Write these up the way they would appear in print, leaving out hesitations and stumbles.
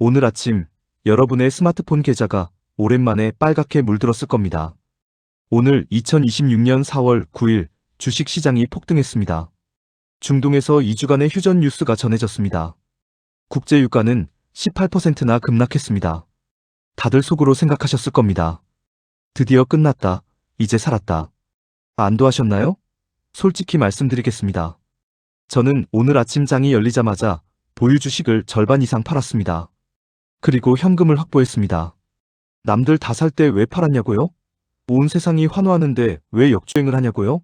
오늘 아침 여러분의 스마트폰 계좌가 오랜만에 빨갛게 물들었을 겁니다. 오늘 2026년 4월 9일 주식시장이 폭등했습니다. 중동에서 2주간의 휴전 뉴스가 전해졌습니다. 국제유가는 18%나 급락했습니다. 다들 속으로 생각하셨을 겁니다. 드디어 끝났다. 이제 살았다. 안도하셨나요? 솔직히 말씀드리겠습니다. 저는 오늘 아침 장이 열리자마자 보유 주식을 절반 이상 팔았습니다. 그리고 현금을 확보했습니다. 남들 다 살 때 왜 팔았냐고요? 온 세상이 환호하는데 왜 역주행을 하냐고요?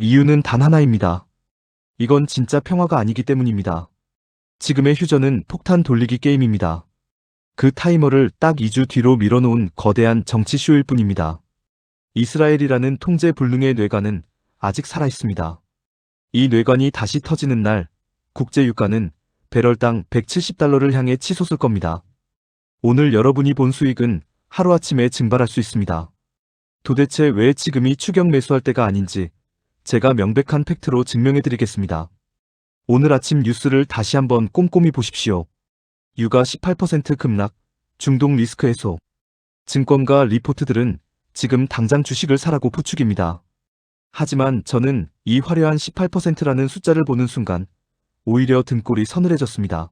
이유는 단 하나입니다. 이건 진짜 평화가 아니기 때문입니다. 지금의 휴전은 폭탄 돌리기 게임입니다. 그 타이머를 딱 2주 뒤로 밀어놓은 거대한 정치쇼일 뿐입니다. 이스라엘이라는 통제불능의 뇌관은 아직 살아있습니다. 이 뇌관이 다시 터지는 날, 국제유가는 배럴당 170달러를 향해 치솟을 겁니다. 오늘 여러분이 본 수익은 하루아침에 증발할 수 있습니다. 도대체 왜 지금이 추격 매수할 때가 아닌지 제가 명백한 팩트로 증명해드리겠습니다. 오늘 아침 뉴스를 다시 한번 꼼꼼히 보십시오. 유가 18% 급락, 중동 리스크 해소. 증권가 리포트들은 지금 당장 주식을 사라고 부추깁니다. 하지만 저는 이 화려한 18%라는 숫자를 보는 순간 오히려 등골이 서늘해졌습니다.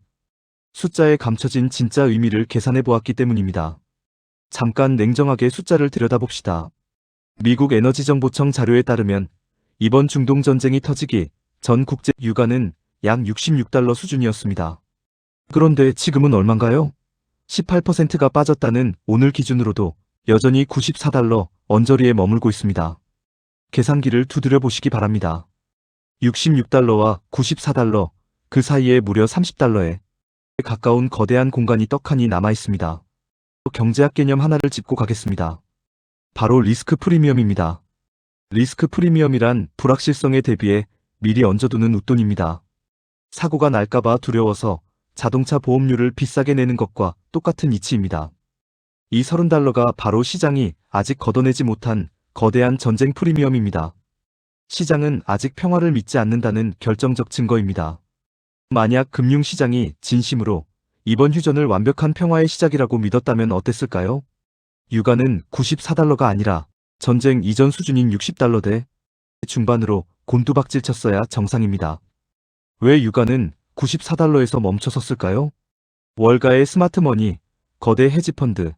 숫자에 감춰진 진짜 의미를 계산해 보았기 때문입니다. 잠깐 냉정하게 숫자를 들여다봅시다. 미국 에너지정보청 자료에 따르면 이번 중동 전쟁이 터지기 전 국제 유가는 약 66달러 수준이었습니다. 그런데 지금은 얼만가요? 18%가 빠졌다는 오늘 기준으로도 여전히 94달러 언저리에 머물고 있습니다. 계산기를 두드려 보시기 바랍니다. 66달러와 94달러, 그 사이에 무려 30달러에 가까운 거대한 공간이 떡하니 남아 있습니다. 경제학 개념 하나를 짚고 가겠습니다. 바로 리스크 프리미엄입니다. 리스크 프리미엄이란 불확실성에 대비해 미리 얹어두는 웃돈입니다. 사고가 날까봐 두려워서 자동차 보험료를 비싸게 내는 것과 똑같은 이치입니다. 이 30달러가 바로 시장이 아직 걷어내지 못한 거대한 전쟁 프리미엄입니다. 시장은 아직 평화를 믿지 않는다는 결정적 증거입니다. 만약 금융시장이 진심으로 이번 휴전을 완벽한 평화의 시작이라고 믿었다면 어땠을까요? 유가는 94달러가 아니라 전쟁 이전 수준인 60달러대 중반으로 곤두박질 쳤어야 정상입니다. 왜 유가는 94달러에서 멈춰섰을까요? 월가의 스마트머니, 거대 헤지펀드,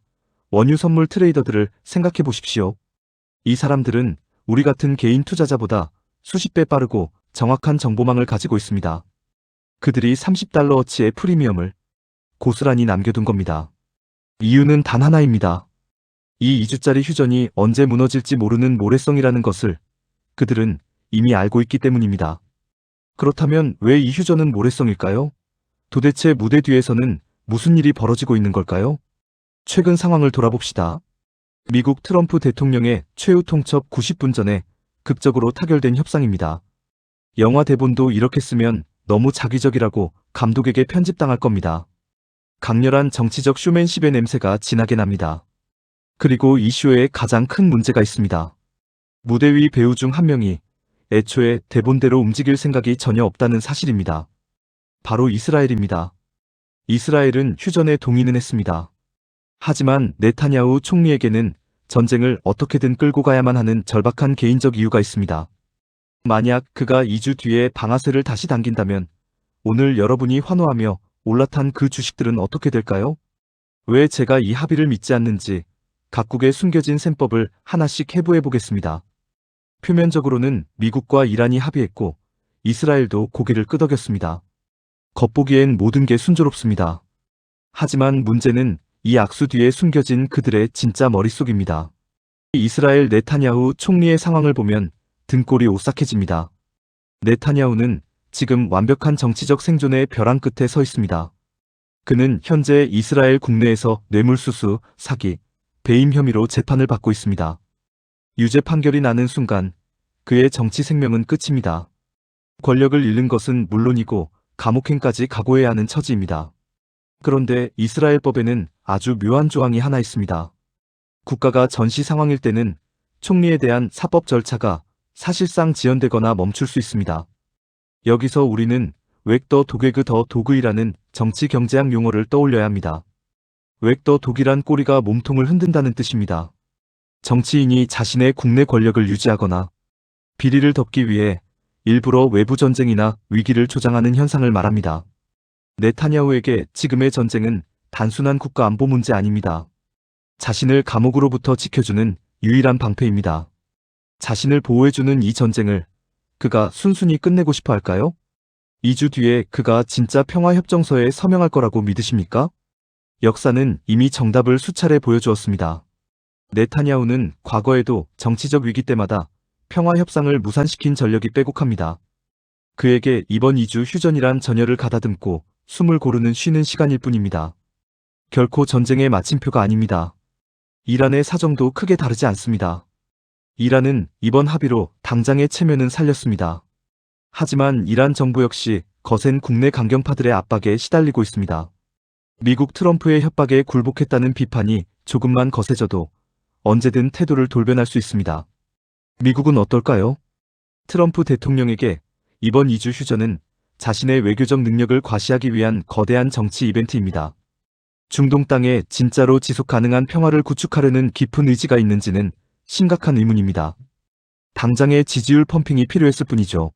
원유 선물 트레이더들을 생각해 보십시오. 이 사람들은 우리 같은 개인 투자자보다 수십 배 빠르고 정확한 정보망을 가지고 있습니다. 그들이 30달러어치의 프리미엄을 고스란히 남겨둔 겁니다. 이유는 단 하나입니다. 이 2주짜리 휴전이 언제 무너질지 모르는 모래성이라는 것을 그들은 이미 알고 있기 때문입니다. 그렇다면 왜 이 휴전은 모래성일까요? 도대체 무대 뒤에서는 무슨 일이 벌어지고 있는 걸까요? 최근 상황을 돌아봅시다. 미국 트럼프 대통령의 최후 통첩 90분 전에 극적으로 타결된 협상입니다. 영화 대본도 이렇게 쓰면 너무 자기적이라고 감독에게 편집당할 겁니다. 강렬한 정치적 쇼맨십의 냄새가 진하게 납니다. 그리고 이 쇼에 가장 큰 문제가 있습니다. 무대 위 배우 중 한 명이 애초에 대본대로 움직일 생각이 전혀 없다는 사실입니다. 바로 이스라엘입니다. 이스라엘은 휴전에 동의는 했습니다. 하지만 네타냐후 총리에게는 전쟁을 어떻게든 끌고 가야만 하는 절박한 개인적 이유가 있습니다. 만약 그가 2주 뒤에 방아쇠를 다시 당긴다면 오늘 여러분이 환호하며 올라탄 그 주식들은 어떻게 될까요? 왜 제가 이 합의를 믿지 않는지 각국의 숨겨진 셈법을 하나씩 해부해 보겠습니다. 표면적으로는 미국과 이란이 합의했고 이스라엘도 고개를 끄덕였습니다. 겉보기엔 모든 게 순조롭습니다. 하지만 문제는 이 악수 뒤에 숨겨진 그들의 진짜 머릿속입니다. 이스라엘 네타냐후 총리의 상황을 보면 등골이 오싹해집니다. 네타냐후는 지금 완벽한 정치적 생존의 벼랑 끝에 서 있습니다. 그는 현재 이스라엘 국내에서 뇌물수수, 사기, 배임 혐의로 재판을 받고 있습니다. 유죄 판결이 나는 순간 그의 정치 생명은 끝입니다. 권력을 잃는 것은 물론이고 감옥행까지 각오해야 하는 처지입니다. 그런데 이스라엘 법에는 아주 묘한 조항이 하나 있습니다. 국가가 전시 상황일 때는 총리에 대한 사법 절차가 사실상 지연되거나 멈출 수 있습니다. 여기서 우리는 웩더 도괴그 더 도그이라는 정치 경제학 용어를 떠올려야 합니다. 웩더 독이란 꼬리가 몸통을 흔든다는 뜻입니다. 정치인이 자신의 국내 권력을 유지하거나 비리를 덮기 위해 일부러 외부 전쟁이나 위기를 조장하는 현상을 말합니다. 네타냐후에게 지금의 전쟁은 단순한 국가 안보 문제 아닙니다. 자신을 감옥으로부터 지켜주는 유일한 방패입니다. 자신을 보호해주는 이 전쟁을 그가 순순히 끝내고 싶어 할까요? 2주 뒤에 그가 진짜 평화협정서에 서명할 거라고 믿으십니까? 역사는 이미 정답을 수차례 보여주었습니다. 네타냐후는 과거에도 정치적 위기 때마다 평화협상을 무산시킨 전력이 빼곡합니다. 그에게 이번 2주 휴전이란 전열을 가다듬고 숨을 고르는 쉬는 시간일 뿐입니다. 결코 전쟁의 마침표가 아닙니다. 이란의 사정도 크게 다르지 않습니다. 이란은 이번 합의로 당장의 체면은 살렸습니다. 하지만 이란 정부 역시 거센 국내 강경파들의 압박에 시달리고 있습니다. 미국 트럼프의 협박에 굴복했다는 비판이 조금만 거세져도 언제든 태도를 돌변할 수 있습니다. 미국은 어떨까요? 트럼프 대통령에게 이번 2주 휴전은 자신의 외교적 능력을 과시하기 위한 거대한 정치 이벤트입니다. 중동 땅에 진짜로 지속 가능한 평화를 구축하려는 깊은 의지가 있는지는 심각한 의문입니다. 당장의 지지율 펌핑이 필요했을 뿐이죠.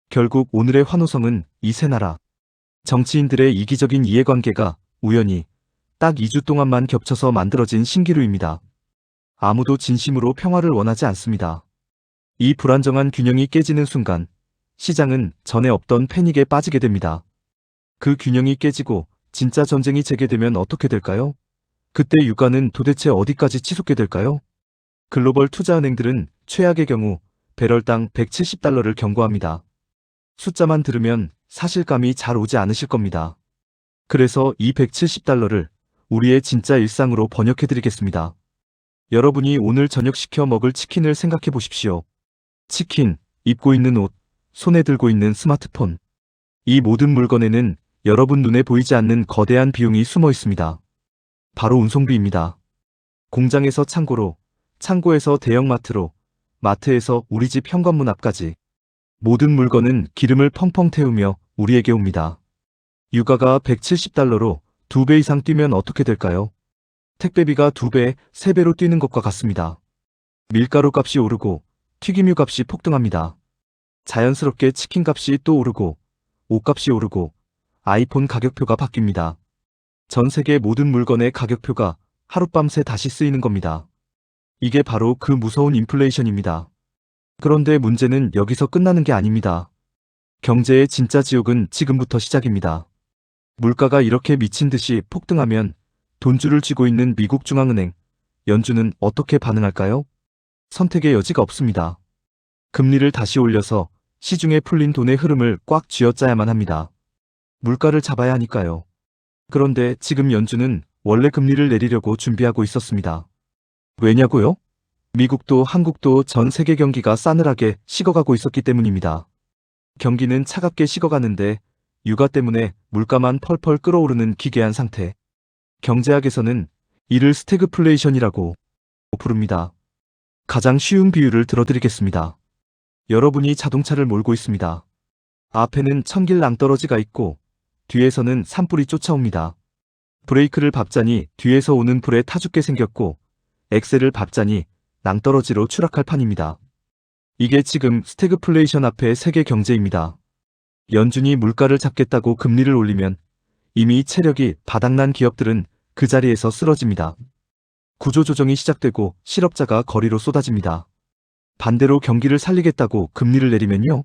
결국 오늘의 환호성은 이 세 나라 정치인들의 이기적인 이해관계가 우연히 딱 2주 동안만 겹쳐서 만들어진 신기루입니다. 아무도 진심으로 평화를 원하지 않습니다. 이 불안정한 균형이 깨지는 순간 시장은 전에 없던 패닉에 빠지게 됩니다. 그 균형이 깨지고 진짜 전쟁이 재개되면 어떻게 될까요? 그때 유가는 도대체 어디까지 치솟게 될까요? 글로벌 투자은행들은 최악의 경우 배럴당 170달러를 경고합니다. 숫자만 들으면 사실감이 잘 오지 않으실 겁니다. 그래서 이 170달러를 우리의 진짜 일상으로 번역해드리겠습니다. 여러분이 오늘 저녁 시켜 먹을 치킨을 생각해 보십시오. 치킨, 입고 있는 옷, 손에 들고 있는 스마트폰. 이 모든 물건에는 여러분 눈에 보이지 않는 거대한 비용이 숨어 있습니다. 바로 운송비입니다. 공장에서 창고로, 창고에서 대형마트로, 마트에서 우리 집 현관문 앞까지. 모든 물건은 기름을 펑펑 태우며 우리에게 옵니다. 유가가 170달러로 2배 이상 뛰면 어떻게 될까요? 택배비가 2배, 3배로 뛰는 것과 같습니다. 밀가루 값이 오르고 튀김유 값이 폭등합니다. 자연스럽게 치킨 값이 또 오르고 옷값이 오르고 아이폰 가격표가 바뀝니다. 전 세계 모든 물건의 가격표가 하룻밤새 다시 쓰이는 겁니다. 이게 바로 그 무서운 인플레이션입니다. 그런데 문제는 여기서 끝나는 게 아닙니다. 경제의 진짜 지옥은 지금부터 시작입니다. 물가가 이렇게 미친 듯이 폭등하면 돈줄을 쥐고 있는 미국 중앙은행, 연준은 어떻게 반응할까요? 선택의 여지가 없습니다. 금리를 다시 올려서 시중에 풀린 돈의 흐름을 꽉 쥐어짜야만 합니다. 물가를 잡아야 하니까요. 그런데 지금 연준은 원래 금리를 내리려고 준비하고 있었습니다. 왜냐고요? 미국도 한국도 전 세계 경기가 싸늘하게 식어가고 있었기 때문입니다. 경기는 차갑게 식어가는데 유가 때문에 물가만 펄펄 끓어오르는 기괴한 상태. 경제학에서는 이를 스태그플레이션이라고 부릅니다. 가장 쉬운 비유를 들어드리겠습니다. 여러분이 자동차를 몰고 있습니다. 앞에는 천길 낭떠러지가 있고 뒤에서는 산불이 쫓아옵니다. 브레이크를 밟자니 뒤에서 오는 불에 타 죽게 생겼고 엑셀을 밟자니 낭떠러지로 추락할 판입니다. 이게 지금 스태그플레이션 앞의 세계 경제입니다. 연준이 물가를 잡겠다고 금리를 올리면 이미 체력이 바닥난 기업들은 그 자리에서 쓰러집니다. 구조조정이 시작되고 실업자가 거리로 쏟아집니다. 반대로 경기를 살리겠다고 금리를 내리면요.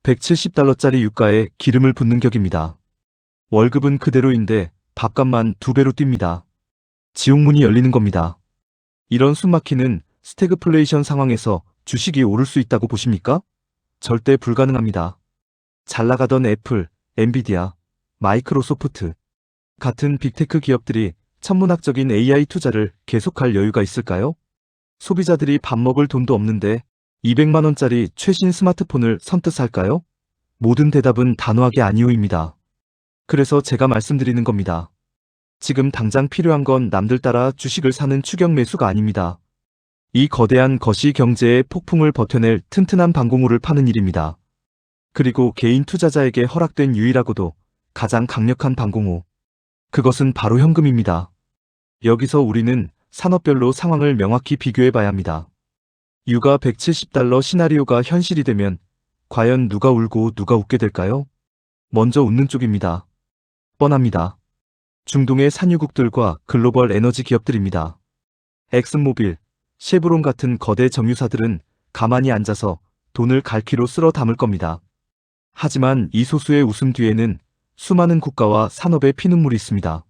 170달러짜리 유가에 기름을 붓는 격입니다. 월급은 그대로인데 밥값만 2배로 뜁니다. 지옥문이 열리는 겁니다. 이런 숨막히는 스태그플레이션 상황에서 주식이 오를 수 있다고 보십니까? 절대 불가능합니다. 잘 나가던 애플, 엔비디아, 마이크로소프트 같은 빅테크 기업들이 천문학적인 AI 투자를 계속할 여유가 있을까요? 소비자들이 밥 먹을 돈도 없는데 200만 원짜리 최신 스마트폰을 선뜻 살까요? 모든 대답은 단호하게 아니오입니다. 그래서 제가 말씀드리는 겁니다. 지금 당장 필요한 건 남들 따라 주식을 사는 추격 매수가 아닙니다. 이 거대한 거시 경제의 폭풍을 버텨낼 튼튼한 방공호를 파는 일입니다. 그리고 개인 투자자에게 허락된 유일하고도 가장 강력한 방공호. 그것은 바로 현금입니다. 여기서 우리는 산업별로 상황을 명확히 비교해 봐야 합니다. 유가 $170 시나리오가 현실이 되면 과연 누가 울고 누가 웃게 될까요? 먼저 웃는 쪽입니다. 뻔합니다. 중동의 산유국들과 글로벌 에너지 기업들입니다. 엑슨모빌, 쉐브론 같은 거대 정유사들은 가만히 앉아서 돈을 갈퀴로 쓸어 담을 겁니다. 하지만 이 소수의 웃음 뒤에는 수많은 국가와 산업의 피눈물이 있습니다.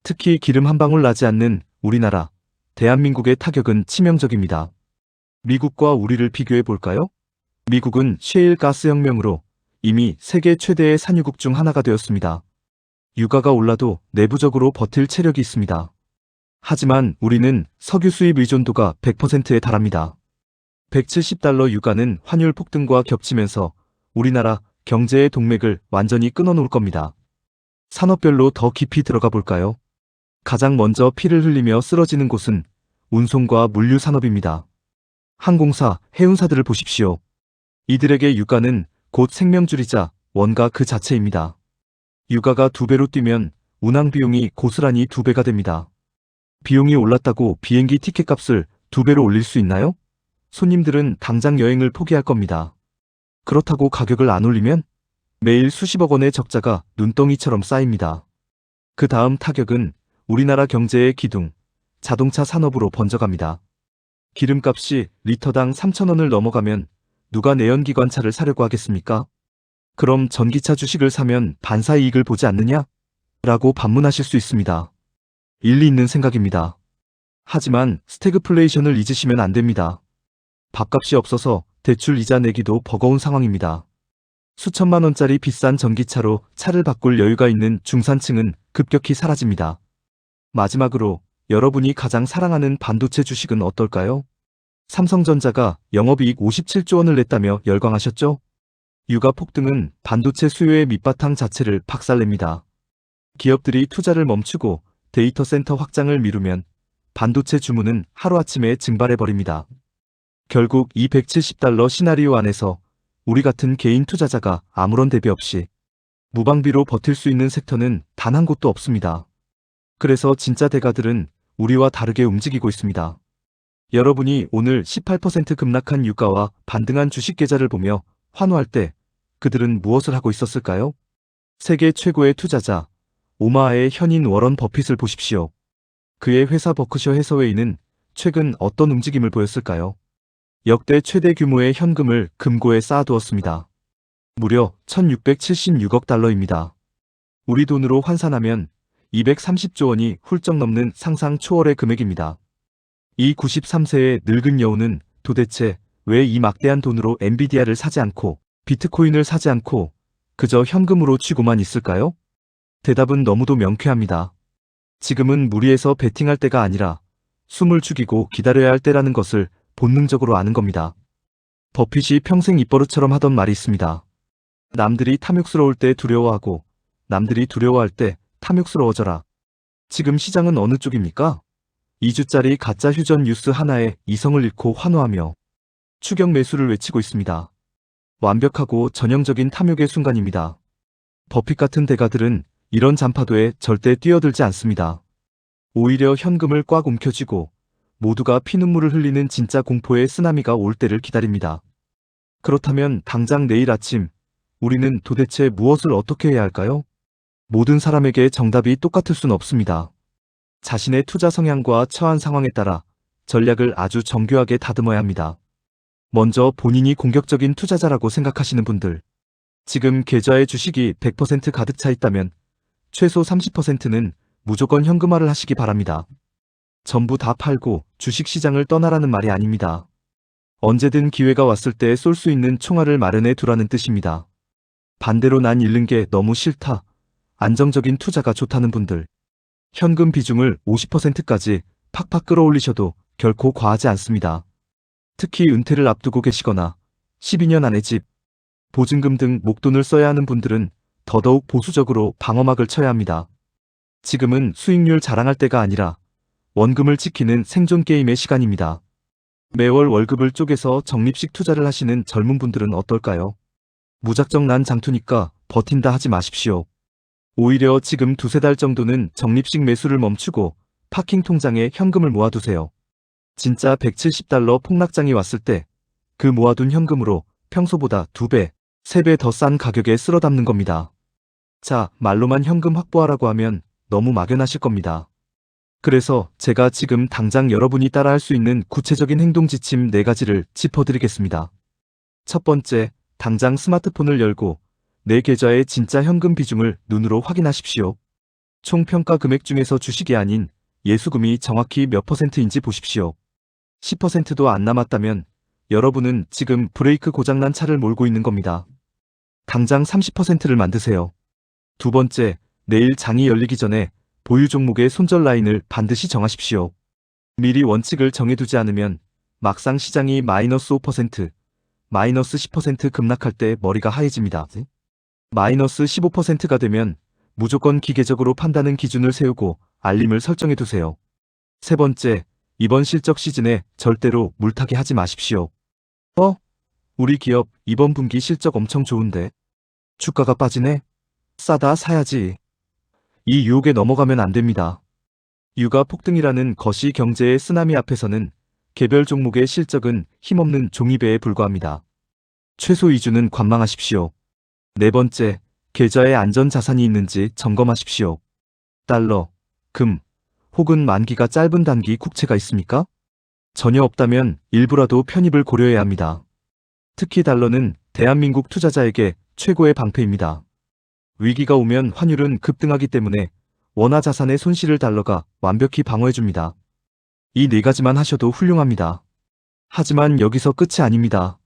특히 기름 한 방울 나지 않는 우리나라, 대한민국의 타격은 치명적입니다. 미국과 우리를 비교해 볼까요? 미국은 셰일 가스 혁명으로 이미 세계 최대의 산유국 중 하나가 되었습니다. 유가가 올라도 내부적으로 버틸 체력이 있습니다. 하지만 우리는 석유 수입 의존도가 100%에 달합니다. $170 유가는 환율 폭등과 겹치면서 우리나라 경제의 동맥을 완전히 끊어놓을 겁니다. 산업별로 더 깊이 들어가 볼까요? 가장 먼저 피를 흘리며 쓰러지는 곳은 운송과 물류 산업입니다. 항공사, 해운사들을 보십시오. 이들에게 유가는 곧 생명줄이자 원가 그 자체입니다. 유가가 2배로 뛰면 운항 비용이 고스란히 2배가 됩니다. 비용이 올랐다고 비행기 티켓 값을 2배로 올릴 수 있나요? 손님들은 당장 여행을 포기할 겁니다. 그렇다고 가격을 안 올리면 매일 수십억 원의 적자가 눈덩이처럼 쌓입니다. 그 다음 타격은 우리나라 경제의 기둥, 자동차 산업으로 번져갑니다. 기름값이 리터당 3,000원을 넘어가면 누가 내연기관차를 사려고 하겠습니까? 그럼 전기차 주식을 사면 반사이익을 보지 않느냐? 라고 반문하실 수 있습니다. 일리 있는 생각입니다. 하지만 스태그플레이션을 잊으시면 안 됩니다. 밥값이 없어서 대출 이자 내기도 버거운 상황입니다. 수천만 원짜리 비싼 전기차로 차를 바꿀 여유가 있는 중산층은 급격히 사라집니다. 마지막으로 여러분이 가장 사랑하는 반도체 주식은 어떨까요? 삼성전자가 영업이익 57조 원을 냈다며 열광하셨죠? 유가 폭등은 반도체 수요의 밑바탕 자체를 박살냅니다. 기업들이 투자를 멈추고 데이터 센터 확장을 미루면 반도체 주문은 하루아침에 증발해버립니다. 결국 이 $170 시나리오 안에서 우리 같은 개인 투자자가 아무런 대비 없이 무방비로 버틸 수 있는 섹터는 단 한 곳도 없습니다. 그래서 진짜 대가들은 우리와 다르게 움직이고 있습니다. 여러분이 오늘 18% 급락한 유가와 반등한 주식 계좌를 보며 환호할 때 그들은 무엇을 하고 있었을까요? 세계 최고의 투자자 오마하의 현인 워런 버핏을 보십시오. 그의 회사 버크셔 해서웨이는 최근 어떤 움직임을 보였을까요? 역대 최대 규모의 현금을 금고에 쌓아두었습니다. 무려 1,676억 달러입니다. 우리 돈으로 환산하면 230조 원이 훌쩍 넘는 상상 초월의 금액입니다. 이 93세의 늙은 여우는 도대체 왜 이 막대한 돈으로 엔비디아를 사지 않고 비트코인을 사지 않고 그저 현금으로 쥐고만 있을까요? 대답은 너무도 명쾌합니다. 지금은 무리해서 베팅할 때가 아니라 숨을 죽이고 기다려야 할 때라는 것을 본능적으로 아는 겁니다. 버핏이 평생 입버릇처럼 하던 말이 있습니다. 남들이 탐욕스러울 때 두려워하고 남들이 두려워할 때 탐욕스러워져라. 지금 시장은 어느 쪽입니까? 2주짜리 가짜 휴전 뉴스 하나에 이성을 잃고 환호하며 추격 매수를 외치고 있습니다. 완벽하고 전형적인 탐욕의 순간입니다. 버핏 같은 대가들은 이런 잔파도에 절대 뛰어들지 않습니다. 오히려 현금을 꽉 움켜쥐고 모두가 피눈물을 흘리는 진짜 공포의 쓰나미가 올 때를 기다립니다. 그렇다면 당장 내일 아침 우리는 도대체 무엇을 어떻게 해야 할까요? 모든 사람에게 정답이 똑같을 순 없습니다. 자신의 투자 성향과 처한 상황에 따라 전략을 아주 정교하게 다듬어야 합니다. 먼저 본인이 공격적인 투자자라고 생각하시는 분들, 지금 계좌에 주식이 100% 가득 차 있다면 최소 30%는 무조건 현금화를 하시기 바랍니다. 전부 다 팔고 주식시장을 떠나라는 말이 아닙니다. 언제든 기회가 왔을 때 쏠 수 있는 총알을 마련해 두라는 뜻입니다. 반대로 난 잃는 게 너무 싫다, 안정적인 투자가 좋다는 분들, 현금 비중을 50%까지 팍팍 끌어올리셔도 결코 과하지 않습니다. 특히 은퇴를 앞두고 계시거나 12년 안에 집, 보증금 등 목돈을 써야 하는 분들은 더더욱 보수적으로 방어막을 쳐야 합니다. 지금은 수익률 자랑할 때가 아니라 원금을 지키는 생존 게임의 시간입니다. 매월 월급을 쪼개서 적립식 투자를 하시는 젊은 분들은 어떨까요? 무작정 난 장투니까 버틴다 하지 마십시오. 오히려 지금 두세 달 정도는 적립식 매수를 멈추고 파킹 통장에 현금을 모아두세요. 진짜 $170 폭락장이 왔을 때 그 모아둔 현금으로 평소보다 2배, 3배 더 싼 가격에 쓸어 담는 겁니다. 자, 말로만 현금 확보하라고 하면 너무 막연하실 겁니다. 그래서 제가 지금 당장 여러분이 따라할 수 있는 구체적인 행동 지침 4가지를 짚어드리겠습니다. 첫 번째, 당장 스마트폰을 열고 내 계좌의 진짜 현금 비중을 눈으로 확인하십시오. 총 평가 금액 중에서 주식이 아닌 예수금이 정확히 몇 %인지 보십시오. 10%도 안 남았다면 여러분은 지금 브레이크 고장난 차를 몰고 있는 겁니다. 당장 30%를 만드세요. 두 번째, 내일 장이 열리기 전에 보유 종목의 손절 라인을 반드시 정하십시오. 미리 원칙을 정해두지 않으면 막상 시장이 마이너스 5%, 마이너스 10% 급락할 때 머리가 하얘집니다. 마이너스 15%가 되면 무조건 기계적으로 판다는 기준을 세우고 알림을 설정해두세요. 세 번째, 이번 실적 시즌에 절대로 물타기 하지 마십시오. 우리 기업 이번 분기 실적 엄청 좋은데 주가가 빠지네? 싸다 사야지. 이 유혹에 넘어가면 안 됩니다. 유가 폭등이라는 거시 경제의 쓰나미 앞에서는 개별 종목의 실적은 힘없는 종이배에 불과합니다. 최소 2주는 관망하십시오. 네 번째, 계좌에 안전 자산이 있는지 점검하십시오. 달러, 금, 혹은 만기가 짧은 단기 국채가 있습니까? 전혀 없다면 일부라도 편입을 고려해야 합니다. 특히 달러는 대한민국 투자자에게 최고의 방패입니다. 위기가 오면 환율은 급등하기 때문에 원화 자산의 손실을 달러가 완벽히 방어해줍니다. 이 4가지만 하셔도 훌륭합니다. 하지만 여기서 끝이 아닙니다.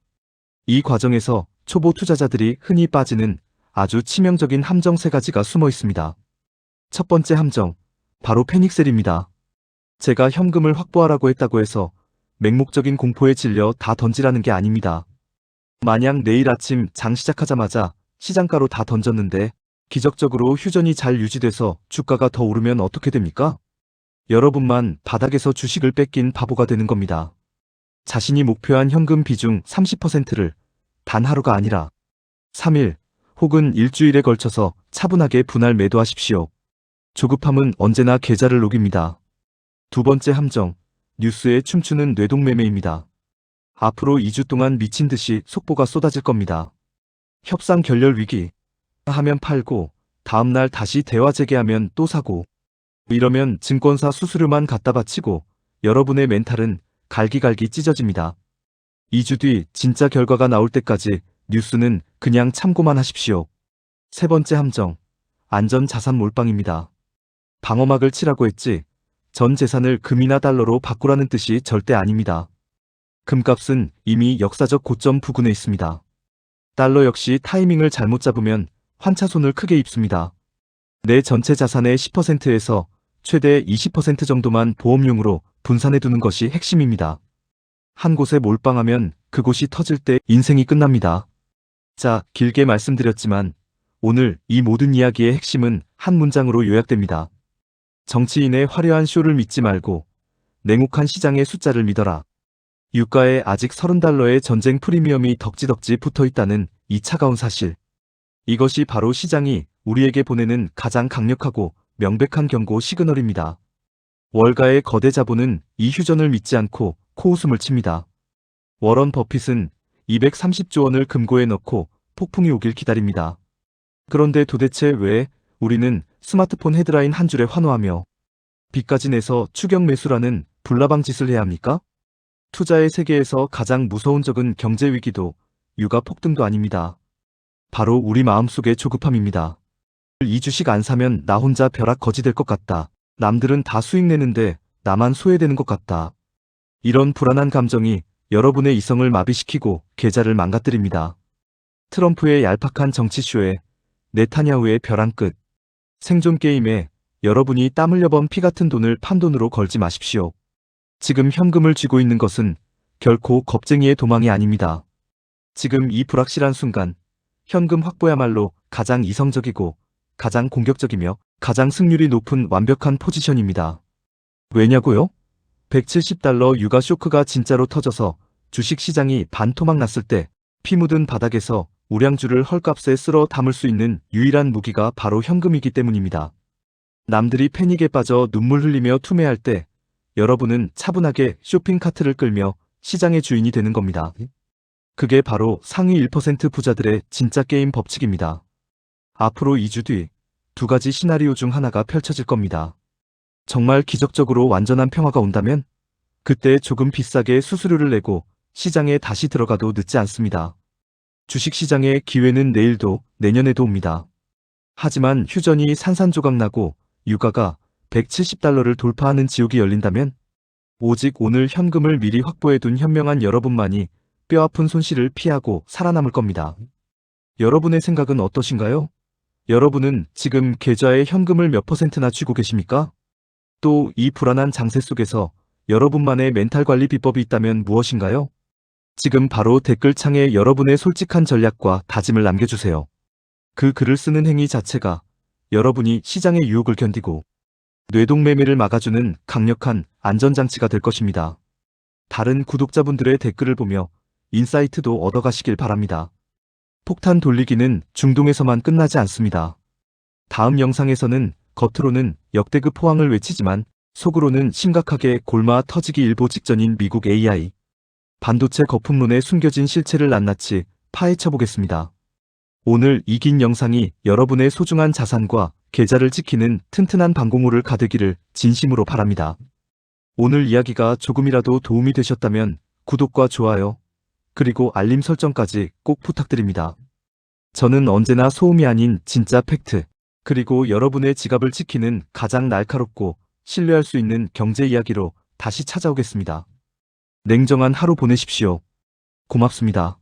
이 과정에서 초보 투자자들이 흔히 빠지는 아주 치명적인 함정 3가지가 숨어 있습니다. 첫 번째 함정, 바로 패닉셀입니다. 제가 현금을 확보하라고 했다고 해서 맹목적인 공포에 질려 다 던지라는 게 아닙니다. 만약 내일 아침 장 시작하자마자 시장가로 다 던졌는데 기적적으로 휴전이 잘 유지돼서 주가가 더 오르면 어떻게 됩니까? 여러분만 바닥에서 주식을 뺏긴 바보가 되는 겁니다. 자신이 목표한 현금 비중 30%를 단 하루가 아니라 3일 혹은 일주일에 걸쳐서 차분하게 분할 매도하십시오. 조급함은 언제나 계좌를 녹입니다. 두 번째 함정, 뉴스에 춤추는 뇌동매매입니다. 앞으로 2주 동안 미친 듯이 속보가 쏟아질 겁니다. 협상 결렬 위기 하면 팔고 다음날 다시 대화 재개하면 또 사고, 이러면 증권사 수수료만 갖다 바치고 여러분의 멘탈은 갈기갈기 찢어집니다. 2주 뒤 진짜 결과가 나올 때까지 뉴스는 그냥 참고만 하십시오. 세 번째 함정, 안전자산 몰빵입니다. 방어막을 치라고 했지 전 재산을 금이나 달러로 바꾸라는 뜻이 절대 아닙니다. 금값은 이미 역사적 고점 부근에 있습니다. 달러 역시 타이밍을 잘못 잡으면 환차손을 크게 입습니다. 내 전체 자산의 10%에서 최대 20% 정도만 보험용으로 분산해두는 것이 핵심입니다. 한 곳에 몰빵하면 그곳이 터질 때 인생이 끝납니다. 자, 길게 말씀드렸지만 오늘 이 모든 이야기의 핵심은 한 문장으로 요약됩니다. 정치인의 화려한 쇼를 믿지 말고 냉혹한 시장의 숫자를 믿어라. 유가에 아직 $30의 전쟁 프리미엄이 덕지덕지 붙어있다는 이 차가운 사실. 이것이 바로 시장이 우리에게 보내는 가장 강력하고 명백한 경고 시그널입니다. 월가의 거대 자본은 이 휴전을 믿지 않고 코웃음을 칩니다. 워런 버핏은 230조 원을 금고에 넣고 폭풍이 오길 기다립니다. 그런데 도대체 왜 우리는 스마트폰 헤드라인 한 줄에 환호하며 빚까지 내서 추격 매수라는 불나방 짓을 해야 합니까? 투자의 세계에서 가장 무서운 적은 경제 위기도 유가 폭등도 아닙니다. 바로 우리 마음속의 조급함입니다. 이 주식 안 사면 나 혼자 벼락 거지 될 것 같다. 남들은 다 수익 내는데 나만 소외되는 것 같다. 이런 불안한 감정이 여러분의 이성을 마비시키고 계좌를 망가뜨립니다. 트럼프의 얄팍한 정치쇼에 네타냐후의 벼랑 끝. 생존 게임에 여러분이 땀 흘려 번 피 같은 돈을 판돈으로 걸지 마십시오. 지금 현금을 쥐고 있는 것은 결코 겁쟁이의 도망이 아닙니다. 지금 이 불확실한 순간 현금 확보야말로 가장 이성적이고 가장 공격적이며 가장 승률이 높은 완벽한 포지션입니다. 왜냐고요? $170 유가 쇼크가 진짜로 터져서 주식시장이 반토막 났을 때 피 묻은 바닥에서 우량주를 헐값에 쓸어 담을 수 있는 유일한 무기가 바로 현금이기 때문입니다. 남들이 패닉에 빠져 눈물 흘리며 투매할 때 여러분은 차분하게 쇼핑카트를 끌며 시장의 주인이 되는 겁니다. 그게 바로 상위 1% 부자들의 진짜 게임 법칙입니다. 앞으로 2주 뒤 두 가지 시나리오 중 하나가 펼쳐질 겁니다. 정말 기적적으로 완전한 평화가 온다면 그때 조금 비싸게 수수료를 내고 시장에 다시 들어가도 늦지 않습니다. 주식시장의 기회는 내일도 내년에도 옵니다. 하지만 휴전이 산산조각 나고 유가가 $170를 돌파하는 지옥이 열린다면 오직 오늘 현금을 미리 확보해둔 현명한 여러분만이 뼈아픈 손실을 피하고 살아남을 겁니다. 여러분의 생각은 어떠신가요? 여러분은 지금 계좌에 현금을 몇 %나 쥐고 계십니까? 또 이 불안한 장세 속에서 여러분만의 멘탈 관리 비법이 있다면 무엇인가요? 지금 바로 댓글창에 여러분의 솔직한 전략과 다짐을 남겨주세요. 그 글을 쓰는 행위 자체가 여러분이 시장의 유혹을 견디고 뇌동매매를 막아주는 강력한 안전장치가 될 것입니다. 다른 구독자분들의 댓글을 보며 인사이트도 얻어가시길 바랍니다. 폭탄 돌리기는 중동에서만 끝나지 않습니다. 다음 영상에서는 겉으로는 역대급 호황을 외치지만 속으로는 심각하게 골마 터지기 일보 직전인 미국 AI 반도체 거품론에 숨겨진 실체를 낱낱이 파헤쳐보겠습니다. 오늘 이 긴 영상이 여러분의 소중한 자산과 계좌를 지키는 튼튼한 방공호를 가되기를 진심으로 바랍니다. 오늘 이야기가 조금이라도 도움이 되셨다면 구독과 좋아요, 그리고 알림 설정까지 꼭 부탁드립니다. 저는 언제나 소음이 아닌 진짜 팩트, 그리고 여러분의 지갑을 지키는 가장 날카롭고 신뢰할 수 있는 경제 이야기로 다시 찾아오겠습니다. 냉정한 하루 보내십시오. 고맙습니다.